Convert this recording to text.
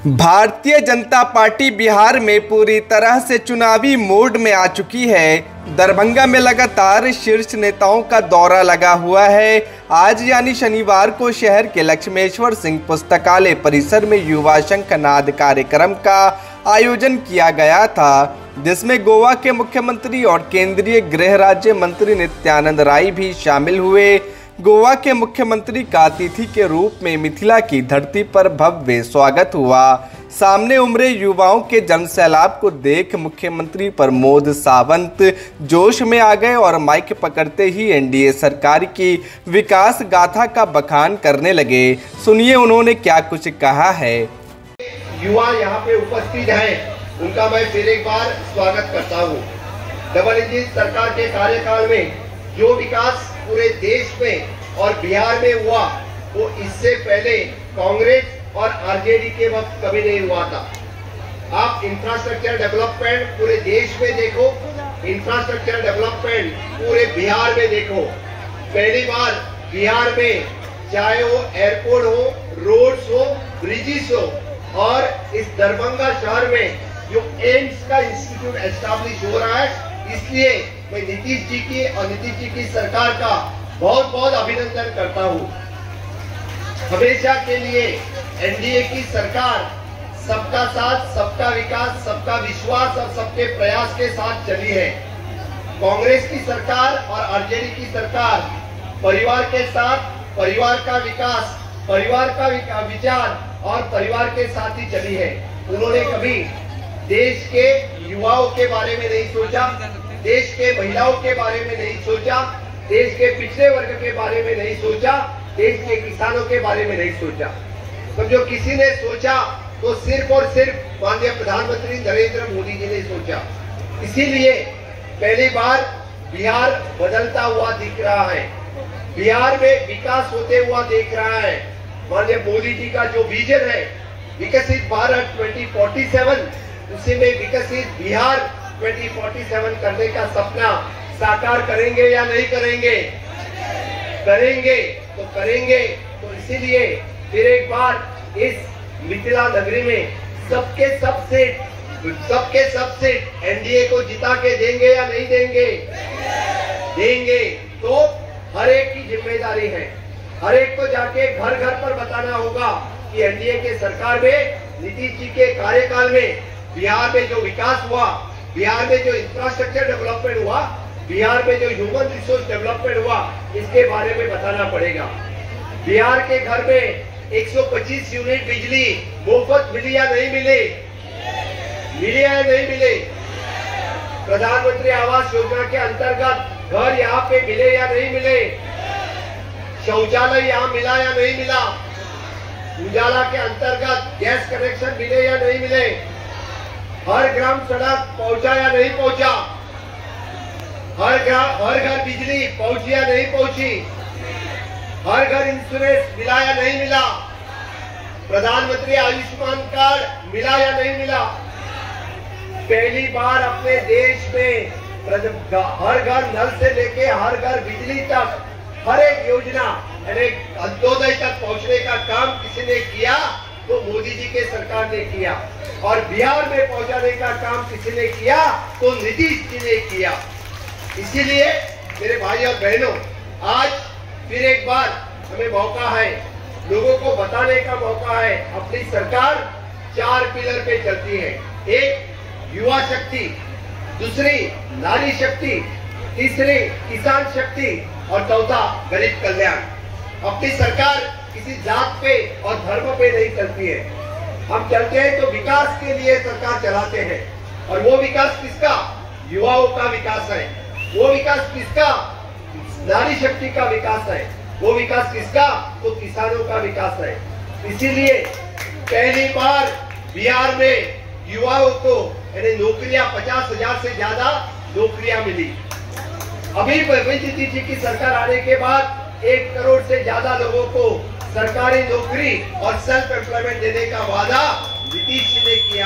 Bharatiya Janata party Bihar में पूरी तरह से चुनावी मोड में आ चुकी है। दरभंगा में लगातार शीर्ष नेताओं का दौरा लगा हुआ है। आज यानी शनिवार को शहर के लक्ष्मेश्वर सिंह पुस्तकालय परिसर में युवा शंखनाद कार्यक्रम का आयोजन किया गया था, जिसमें गोवा के मुख्यमंत्री और केंद्रीय गृह राज्य मंत्री नित्यानंद राय भी शामिल हुए। गोवा के मुख्यमंत्री का अतिथि के रूप में मिथिला की धरती पर भव्य स्वागत हुआ। सामने उमरे युवाओं के जनसैलाब को देख मुख्यमंत्री प्रमोद सावंत जोश में आ गए और माइक पकड़ते ही एनडीए सरकार की विकास गाथा का बखान करने लगे। सुनिए उन्होंने क्या कुछ कहा है। युवा यहाँ पे उपस्थित हैं, उनका मैं फिर एक बार स्वागत करता हूँ। डबल इंजन सरकार के कार्यकाल में जो विकास पूरे देश में और बिहार में हुआ, वो इससे पहले कांग्रेस और आरजेडी के वक्त कभी नहीं हुआ था। आप इंफ्रास्ट्रक्चर डेवलपमेंट पूरे देश में देखो, इंफ्रास्ट्रक्चर डेवलपमेंट पूरे बिहार में देखो। पहली बार बिहार में चाहे वो एयरपोर्ट हो, रोड्स हो, ब्रिजेस हो, और इस दरभंगा शहर में जो एम्स का इंस्टीट्यूट एस्टैब्लिश हो रहा है, इसलिए मैं नीतीश जी की और नीतीश जी की सरकार का बहुत बहुत अभिनंदन करता हूँ। हमेशा के लिए एनडीए की सरकार सबका साथ, सबका विकास, सबका विश्वास और सबके प्रयास के साथ चली है। कांग्रेस की सरकार और आरजेडी की सरकार परिवार के साथ, परिवार का विकास, परिवार का विचार और परिवार के साथ ही चली है। उन्होंने कभी देश के युवाओं के बारे में नहीं सोचा, देश के महिलाओं के बारे में नहीं सोचा, देश के पिछड़े वर्ग के बारे में नहीं सोचा, देश के किसानों के बारे में नहीं सोचा। तो जो किसी ने सोचा तो सिर्फ और सिर्फ माननीय प्रधानमंत्री नरेंद्र मोदी जी ने सोचा। इसीलिए पहली बार बिहार बदलता हुआ दिख रहा है, बिहार में विकास होते हुआ देख रहा है। माननीय मोदी जी का जो विजन है विकसित भारत 2047, उसी में विकसित बिहार 2047 करने का सपना साकार करेंगे या नहीं करेंगे? करेंगे तो करेंगे। तो इसीलिए फिर एक बार इस मिथिला नगरी में सबके सब सीट एनडीए को जिता के देंगे या नहीं देंगे? देंगे। तो हर एक की जिम्मेदारी है, हर एक को जाके घर घर पर बताना होगा कि एनडीए के सरकार में, नीतीश जी के कार्यकाल में बिहार में जो विकास हुआ, बिहार में जो इंफ्रास्ट्रक्चर डेवलपमेंट हुआ, बिहार में जो ह्यूमन रिसोर्स डेवलपमेंट हुआ, इसके बारे में बताना पड़ेगा। बिहार के घर में 125 यूनिट बिजली मुफ्त मिली या नहीं मिली? मिली या नहीं मिली? प्रधानमंत्री आवास योजना के अंतर्गत घर यहाँ पे मिले या नहीं मिले? शौचालय यहाँ मिला या नहीं मिला? उजाला के अंतर्गत गैस कनेक्शन मिले या नहीं मिले? हर ग्राम सड़क पहुंचा या नहीं पहुंचा? हर घर बिजली पहुंची या नहीं पहुंची? हर घर इंश्योरेंस मिला या नहीं मिला? प्रधानमंत्री आयुष्मान कार्ड मिला या नहीं मिला? पहली बार अपने देश में हर घर नल से लेके हर घर बिजली तक, हर एक योजना यानी अंत्योदय तक पहुंचने का काम किसी ने किया तो मोदी जी के सरकार ने किया, और बिहार में पहुंचाने का काम किसी ने किया तो नीतीश जी ने किया। इसीलिए मेरे भाई और बहनों, आज फिर एक बार हमें मौका है, लोगों को बताने का मौका है। अपनी सरकार 4 पिलर पे चलती है। एक युवा शक्ति, दूसरी नारी शक्ति, तीसरी किसान शक्ति और चौथा गरीब कल्याण। अपनी सरकार किसी जात पे और धर्म पे नहीं चलती है। हम चलते हैं तो विकास के लिए सरकार चलाते हैं, और वो विकास किसका? युवाओं का विकास है। वो विकास किसका? नारी शक्ति का विकास है। वो विकास किसका? तो किसानों का विकास है। इसीलिए पहली बार बिहार में युवाओं को यानी नौकरियां 50,000 से ज्यादा नौकरियां मिली। अभी नीतीश जी की सरकार आने के बाद 1 करोड़ से ज्यादा लोगों को सरकारी नौकरी और सेल्फ एम्प्लॉयमेंट देने का वादा नीतीश जी ने किया।